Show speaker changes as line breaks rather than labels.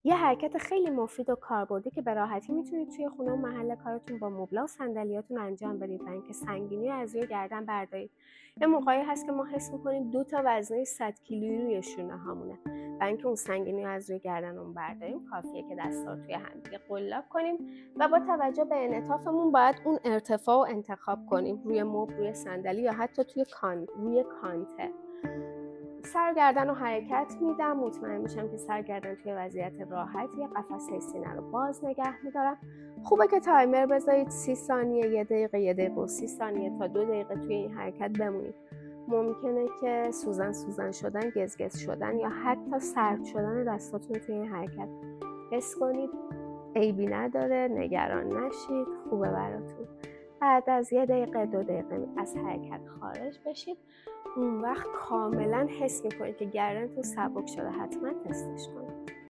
یه حرکت خیلی مفید و کاربردی که به راحتی میتونید توی خونه و محل کارتون با مبلا و صندلیاتون انجام بدید و اینکه سنگینی رو از روی گردن بردارید. یه موقعی هست که ما حس میکنیم 2 تا وزنه 100 کیلویی روی شونه هامونه و اینکه اون سنگینی رو از روی گردنمون برداریم کافیه که دستا رو توی همدیگه قلاب کنیم و با توجه به انعطافمون باید اون ارتفاع رو انتخاب کنیم، روی مبل، روی صندلی یا حتی روی کانتر. سرگردن رو حرکت میدم، مطمئن میشم که سرگردن توی وضعیت راحتیه، قفسه سینه رو باز نگه میدارم. خوبه که تایمر بذارید 30 ثانیه، 1 دقیقه، 1 دقیقه و 30 ثانیه تا 2 دقیقه توی این حرکت بمونید. ممکنه که سوزن شدن، گزگز شدن یا حتی سرد شدن دستاتون توی این حرکت حس کنید. عیبی نداره، نگران نشید، خوبه براتون. بعد از 1 دقیقه 2 دقیقه از حرکت خارج بشید، اون وقت کاملا حس میکنید که گردنتون سبک شده. حتما تستش کنید.